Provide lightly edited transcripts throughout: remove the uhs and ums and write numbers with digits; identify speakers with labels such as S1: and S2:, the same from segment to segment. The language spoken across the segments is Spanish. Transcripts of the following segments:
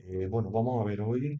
S1: Bueno, vamos a ver hoy,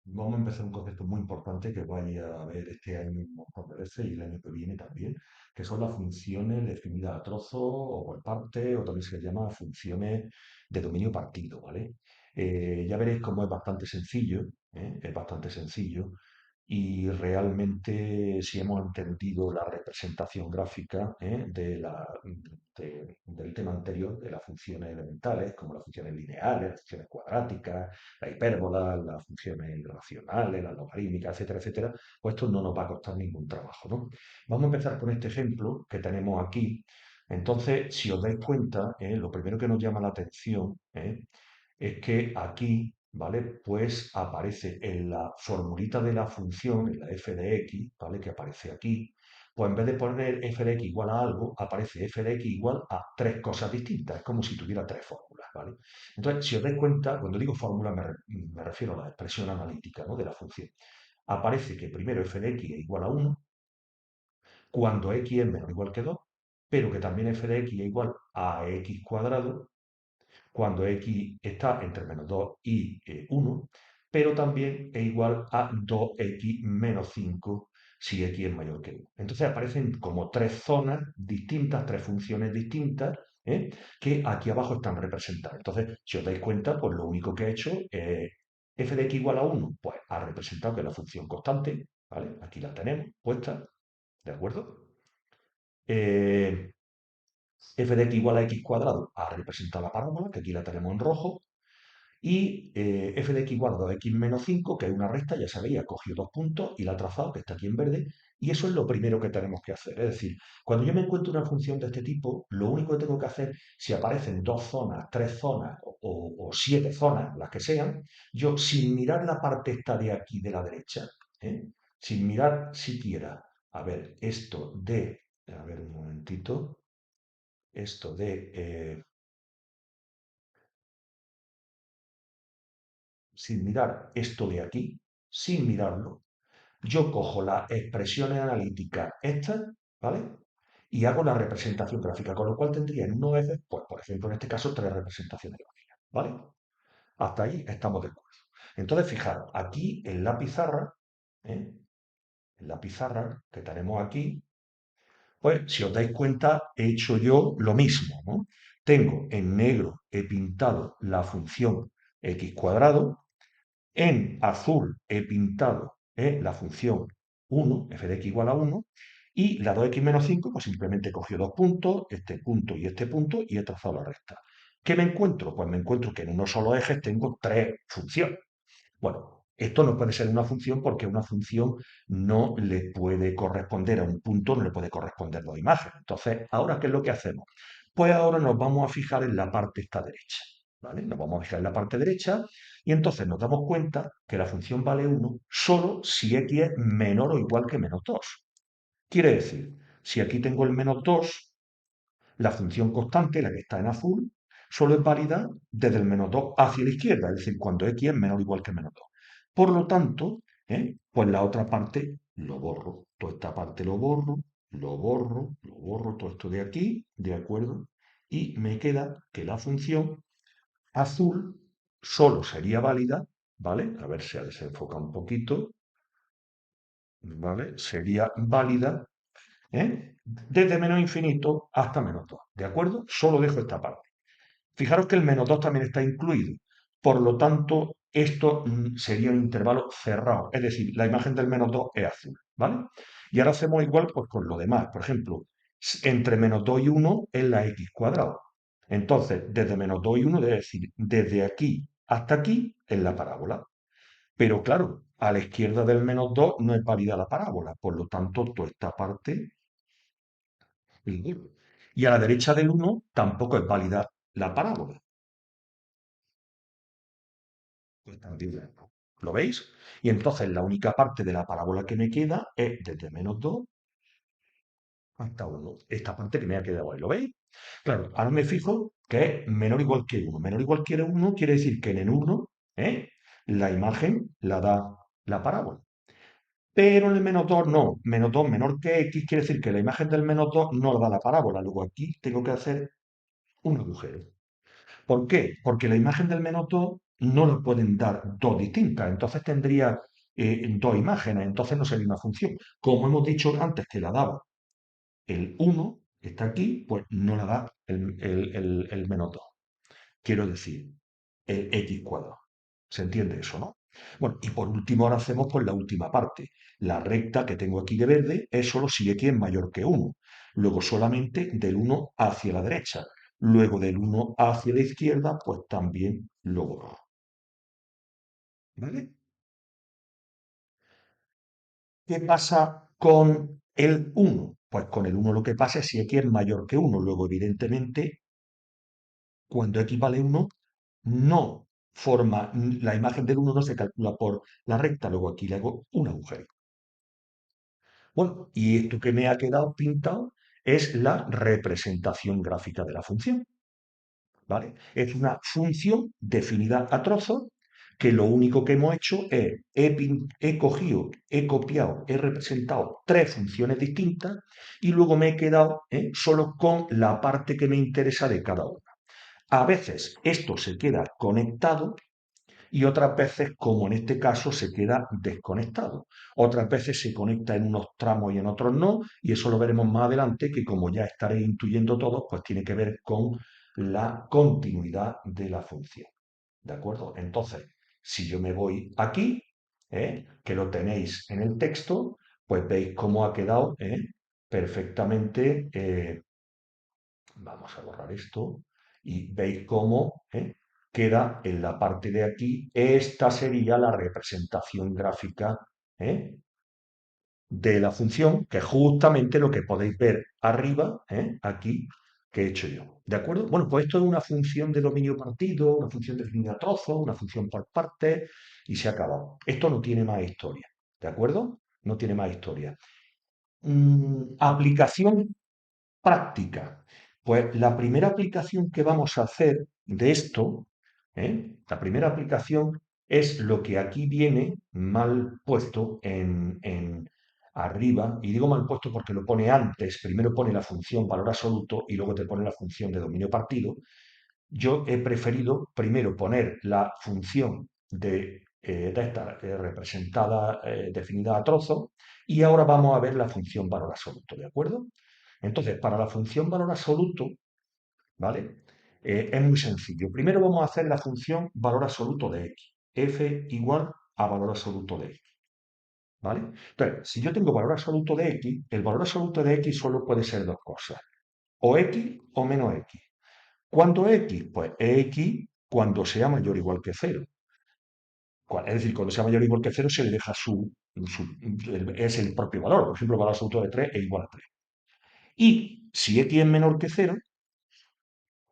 S1: vamos a empezar un concepto muy importante que vaya a ver este año un montón de veces y el año que viene también, que son las funciones definidas a trozo o por parte, o también se les llama funciones de dominio partido, ¿vale? Ya veréis cómo es bastante sencillo, ¿eh? Es bastante sencillo y realmente si hemos entendido la representación gráfica del tema anterior, de las funciones elementales, como las funciones lineales, las funciones cuadráticas, la hipérbola, las funciones irracionales, las logarítmicas, etcétera, etcétera, pues esto no nos va a costar ningún trabajo, ¿no? Vamos a empezar con este ejemplo que tenemos aquí. Entonces, si os dais cuenta, lo primero que nos llama la atención, es que aquí, ¿vale? Pues aparece en la formulita de la función, en la f de x, ¿vale? Que aparece aquí, pues en vez de poner f de x igual a algo, aparece f de x igual a tres cosas distintas. Es como si tuviera tres fórmulas, ¿vale? Entonces, si os dais cuenta, cuando digo fórmula me refiero a la expresión analítica, ¿no? De la función. Aparece que primero f de x es igual a 1 cuando x es menor o igual que 2, pero que también f de x es igual a x cuadrado cuando x está entre menos 2 y 1, pero también es igual a 2x menos 5 si x es mayor que 1. Entonces aparecen como tres zonas distintas, tres funciones distintas, que aquí abajo están representadas. Entonces, si os dais cuenta, pues lo único que he hecho es f de x igual a 1, pues ha representado que es la función constante, ¿vale? Aquí la tenemos puesta, ¿de acuerdo? Eh, f de x igual a x cuadrado ha representado la parábola, que aquí la tenemos en rojo, y f de x igual a x menos 5, que es una recta, ya sabéis, ha cogido dos puntos y la ha trazado, que está aquí en verde, y eso es lo primero que tenemos que hacer. Es decir, cuando yo me encuentro una función de este tipo, lo único que tengo que hacer, si aparecen dos zonas, tres zonas o siete zonas, las que sean, yo sin mirar la parte esta de aquí de la derecha, ¿eh? Sin mirar siquiera, a ver, a ver un momentito, esto de, sin mirar esto de aquí, sin mirarlo, yo cojo las expresiones analíticas estas, ¿vale? Y hago la representación gráfica, con lo cual tendría en unos veces, pues por ejemplo, en este caso, tres representaciones gráficas, ¿vale? Hasta ahí estamos de acuerdo. Entonces, fijaros, aquí ¿eh? En la pizarra que tenemos aquí, pues si os dais cuenta, he hecho yo lo mismo, ¿no? Tengo en negro, he pintado la función x cuadrado, en azul he pintado la función 1, f de x igual a 1, y la 2x menos 5, pues simplemente he cogido dos puntos, este punto, y he trazado la recta. ¿Qué me encuentro? Pues me encuentro que en unos solo ejes tengo tres funciones. Bueno, esto no puede ser una función porque una función no le puede corresponder a un punto, no le puede corresponder dos imágenes. Entonces, ¿ahora qué es lo que hacemos? Pues ahora nos vamos a fijar en la parte esta derecha, ¿vale? Nos vamos a fijar en la parte derecha y entonces nos damos cuenta que la función vale 1 solo si x es menor o igual que menos 2. Quiere decir, si aquí tengo el menos 2, la función constante, la que está en azul, solo es válida desde el menos 2 hacia la izquierda, es decir, cuando x es menor o igual que menos 2. Por lo tanto, pues la otra parte lo borro. Toda esta parte lo borro todo esto de aquí, ¿de acuerdo? Y me queda que la función azul solo sería válida, ¿vale? A ver si se desenfoca un poquito, ¿vale? Sería válida, desde menos infinito hasta menos 2, ¿de acuerdo? Solo dejo esta parte. Fijaros que el menos 2 también está incluido. Por lo tanto, esto sería un intervalo cerrado. Es decir, la imagen del menos 2 es azul, ¿vale? Y ahora hacemos igual pues, con lo demás. Por ejemplo, entre menos 2 y 1 es la x cuadrado. Entonces, desde menos 2 y 1, es decir, desde aquí hasta aquí es la parábola. Pero claro, a la izquierda del menos 2 no es válida la parábola. Por lo tanto, toda esta parte es cero. Y a la derecha del 1 tampoco es válida la parábola. Pues también ¿lo veis? Y entonces la única parte de la parábola que me queda es desde menos 2 hasta 1. Esta parte que me ha quedado ahí, ¿lo veis? Claro, ahora me fijo que es menor o igual que 1. Menor o igual que 1 quiere decir que en el 1 la imagen la da la parábola. Pero en el menos 2 no. Menos 2 menor que x quiere decir que la imagen del menos 2 no la da la parábola. Luego aquí tengo que hacer un agujero. ¿Por qué? Porque la imagen del menos 2 no le pueden dar dos distintas, entonces tendría dos imágenes, entonces no sería una función. Como hemos dicho antes que la daba el 1, que está aquí, pues no la da el menos 2. Quiero decir, el x cuadrado. ¿Se entiende eso, no? Bueno, y por último ahora hacemos pues la última parte. La recta que tengo aquí de verde es solo si x es mayor que 1. Luego solamente del 1 hacia la derecha. Luego del 1 hacia la izquierda, pues también lo borro. ¿Vale? ¿Qué pasa con el 1? Pues con el 1 lo que pasa es si x es mayor que 1. Luego, evidentemente, cuando x vale 1, no forma, la imagen del 1 no se calcula por la recta, luego aquí le hago un agujero. Bueno, y esto que me ha quedado pintado es la representación gráfica de la función, ¿vale? Es una función definida a trozos que lo único que hemos hecho es, he cogido, he copiado, he representado tres funciones distintas y luego me he quedado solo con la parte que me interesa de cada una. A veces esto se queda conectado y otras veces, como en este caso, se queda desconectado. Otras veces se conecta en unos tramos y en otros no, y eso lo veremos más adelante, que como ya estaréis intuyendo todos, pues tiene que ver con la continuidad de la función. ¿De acuerdo? Entonces, si yo me voy aquí, que lo tenéis en el texto, pues veis cómo ha quedado perfectamente. Vamos a borrar esto y veis cómo queda en la parte de aquí. Esta sería la representación gráfica ¿eh? de la función, que es justamente lo que podéis ver arriba, aquí, que he hecho yo. ¿De acuerdo? Bueno, pues esto es una función de dominio partido, una función definida a trozos, una función por partes, y se ha acabado. Esto no tiene más historia. ¿De acuerdo? No tiene más historia. Aplicación práctica. Pues la primera aplicación que vamos a hacer de esto, la primera aplicación es lo que aquí viene mal puesto en arriba, y digo mal puesto porque lo pone antes, primero pone la función valor absoluto y luego te pone la función de dominio partido. Yo he preferido primero poner la función de esta representada, definida a trozos, y ahora vamos a ver la función valor absoluto, ¿de acuerdo? Entonces, para la función valor absoluto, ¿vale? Es muy sencillo. Primero vamos a hacer la función valor absoluto de x. F igual a valor absoluto de x, ¿vale? Entonces, si yo tengo valor absoluto de x, el valor absoluto de x solo puede ser dos cosas, o x o menos x. ¿Cuánto es x? Pues es x cuando sea mayor o igual que cero. Es decir, cuando sea mayor o igual que cero se le deja es el propio valor. Por ejemplo, el valor absoluto de 3 es igual a 3. Y si x es menor que cero,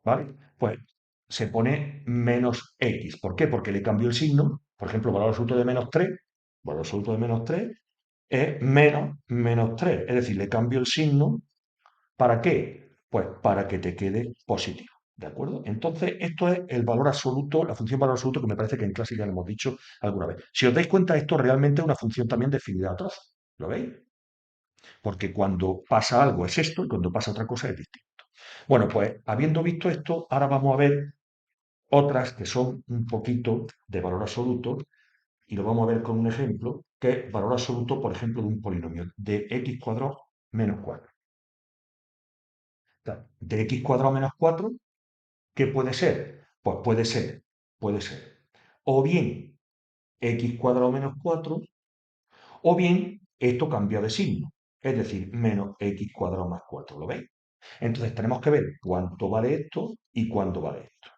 S1: ¿vale? Pues se pone menos x. ¿Por qué? Porque le cambió el signo. Por ejemplo, valor absoluto de menos 3, valor absoluto de menos 3 es menos 3. Es decir, le cambio el signo. ¿Para qué? Pues para que te quede positivo. ¿De acuerdo? Entonces, esto es el valor absoluto, la función valor absoluto que me parece que en clase ya lo hemos dicho alguna vez. Si os dais cuenta, esto realmente es una función también definida a trozos. ¿Lo veis? Porque cuando pasa algo es esto y cuando pasa otra cosa es distinto. Bueno, pues habiendo visto esto, ahora vamos a ver otras que son un poquito de valor absoluto y lo vamos a ver con un ejemplo que es valor absoluto, por ejemplo, de un polinomio de x cuadrado menos 4. De x cuadrado menos 4, ¿qué puede ser? Pues puede ser o bien x cuadrado menos 4 o bien esto cambia de signo, es decir, menos x cuadrado más 4. ¿Lo veis? Entonces tenemos que ver cuánto vale esto y cuánto vale esto.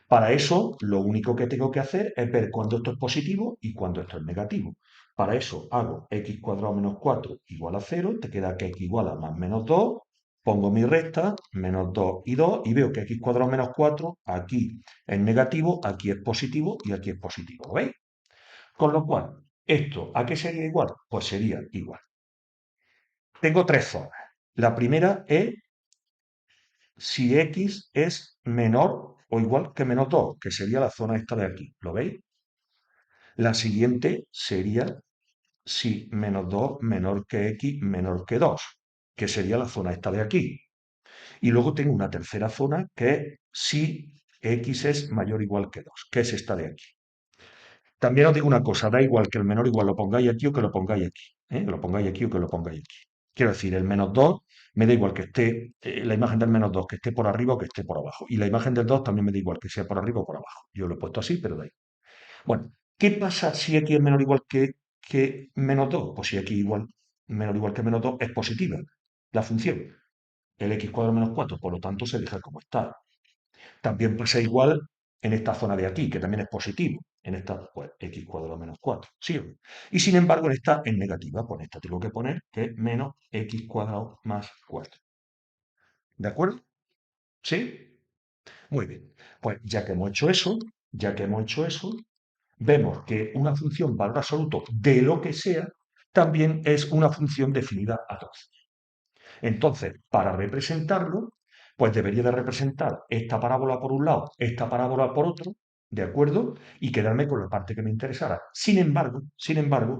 S1: Para eso, lo único que tengo que hacer es ver cuándo esto es positivo y cuándo esto es negativo. Para eso hago x cuadrado menos 4 igual a 0, te queda que x igual a más menos 2, pongo mi recta, menos 2 y 2, y veo que x cuadrado menos 4 aquí es negativo, aquí es positivo y aquí es positivo. ¿Lo veis? Con lo cual, ¿esto a qué sería igual? Pues sería igual. Tengo tres zonas. La primera es si x es menor o igual que menos 2, que sería la zona esta de aquí. ¿Lo veis? La siguiente sería si menos 2 menor que x menor que 2, que sería la zona esta de aquí. Y luego tengo una tercera zona que es si x es mayor o igual que 2, que es esta de aquí. También os digo una cosa, da igual que el menor igual lo pongáis aquí o que lo pongáis aquí, ¿eh? Lo pongáis aquí o que lo pongáis aquí. Quiero decir, el menos 2 me da igual que esté, la imagen del menos 2 que esté por arriba o que esté por abajo. Y la imagen del 2 también me da igual que sea por arriba o por abajo. Yo lo he puesto así, pero da igual. Bueno, ¿qué pasa si x es menor o igual que menos 2? Pues si x igual, menor o igual que menos 2 es positiva, la función. El x cuadrado menos 4, por lo tanto se deja como está. También pasa igual en esta zona de aquí, que también es positivo. En esta, pues, x cuadrado menos 4. ¿Sí o no? Y sin embargo, en esta es negativa. Pues en esta tengo que poner que es menos x cuadrado más 4. ¿De acuerdo? ¿Sí? Muy bien. Pues ya que hemos hecho eso, ya que hemos hecho eso, vemos que una función valor absoluto de lo que sea también es una función definida a trozos. Entonces, para representarlo, pues debería de representar esta parábola por un lado, esta parábola por otro, ¿de acuerdo? Y quedarme con la parte que me interesara. Sin embargo,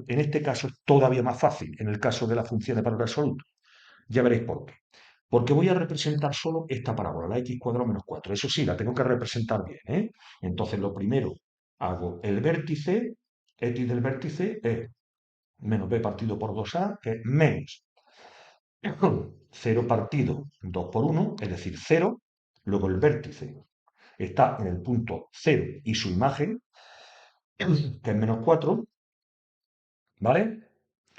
S1: en este caso es todavía más fácil, en el caso de la función de valor absoluto. Ya veréis por qué. Porque voy a representar solo esta parábola, la x cuadrado menos 4. Eso sí, la tengo que representar bien, ¿eh? Entonces, lo primero, hago el vértice, x del vértice es menos b partido por 2a, que es menos 0 partido 2 por 1, es decir, 0. Luego el vértice está en el punto 0 y su imagen, que es menos 4, ¿vale?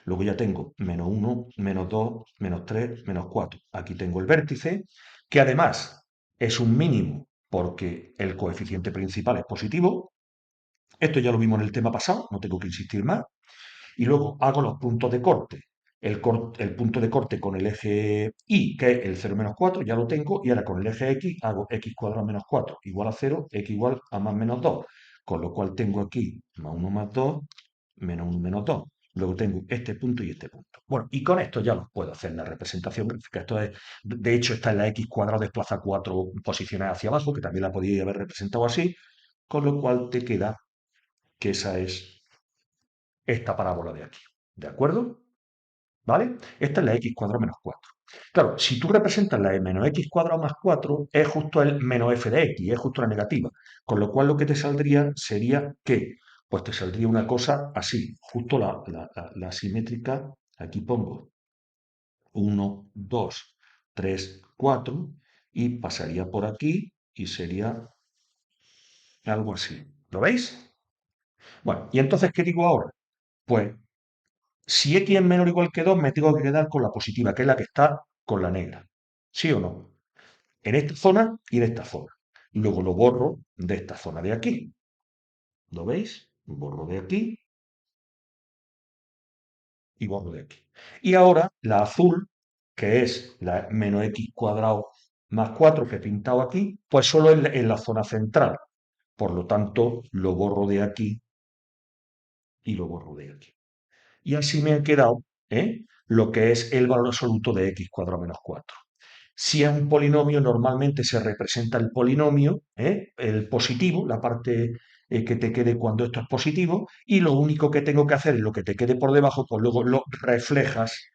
S1: Luego ya tengo menos 1, menos 2, menos 3, menos 4. Aquí tengo el vértice, que además es un mínimo porque el coeficiente principal es positivo. Esto ya lo vimos en el tema pasado, no tengo que insistir más. Y luego hago los puntos de corte. El punto de corte con el eje Y, que es el 0 menos 4, ya lo tengo, y ahora con el eje X hago x cuadrado menos 4 igual a 0, x igual a más menos 2, con lo cual tengo aquí más 1 más 2, menos 1 menos 2. Luego tengo este punto y este punto. Bueno, y con esto ya los puedo hacer la representación gráfica. Esto es, de hecho, está en la x cuadrado desplaza 4 posiciones hacia abajo, que también la podría haber representado así, con lo cual te queda que esa es esta parábola de aquí. ¿De acuerdo? ¿Vale? Esta es la x cuadrado menos 4. Claro, si tú representas la de menos x cuadrado más 4, es justo el menos f de x, es justo la negativa. Con lo cual lo que te saldría sería que, pues te saldría una cosa así, justo la simétrica, aquí pongo 1, 2, 3, 4, y pasaría por aquí y sería algo así. ¿Lo veis? Bueno, y entonces, ¿qué digo ahora? Pues si x es menor o igual que 2, me tengo que quedar con la positiva, que es la que está con la negra. ¿Sí o no? En esta zona y en esta zona. Luego lo borro de esta zona de aquí. ¿Lo veis? Borro de aquí y borro de aquí. Y ahora la azul, que es la menos x cuadrado más 4 que he pintado aquí, pues solo en la zona central. Por lo tanto, lo borro de aquí y lo borro de aquí. Y así me ha quedado, lo que es el valor absoluto de x cuadrado menos 4. Si es un polinomio, normalmente se representa el polinomio, el positivo, la parte que te quede cuando esto es positivo, y lo único que tengo que hacer es lo que te quede por debajo, pues luego lo reflejas,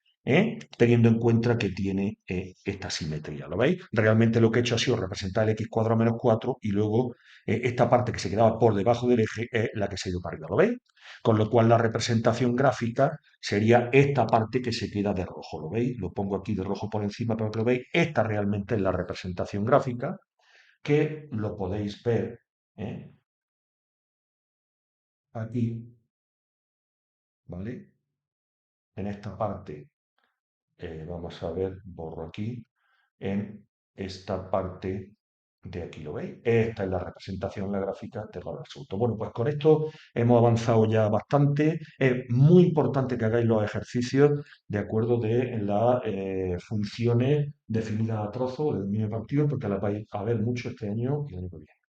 S1: teniendo en cuenta que tiene esta simetría. ¿Lo veis? Realmente lo que he hecho ha sido representar el x cuadrado menos 4 y luego esta parte que se quedaba por debajo del eje es la que se ha ido para arriba. ¿Lo veis? Con lo cual la representación gráfica sería esta parte que se queda de rojo. ¿Lo veis? Lo pongo aquí de rojo por encima para que lo veáis. Esta realmente es la representación gráfica que lo podéis ver, ¿eh? Aquí, ¿vale? En esta parte, vamos a ver, borro aquí, en esta parte de aquí, ¿lo veis? Esta es la representación, la gráfica del valor absoluto. Bueno, pues con esto hemos avanzado ya bastante. Es muy importante que hagáis los ejercicios de acuerdo de las funciones definidas a trozo del mismo partido, porque las vais a ver mucho este año y el año que viene.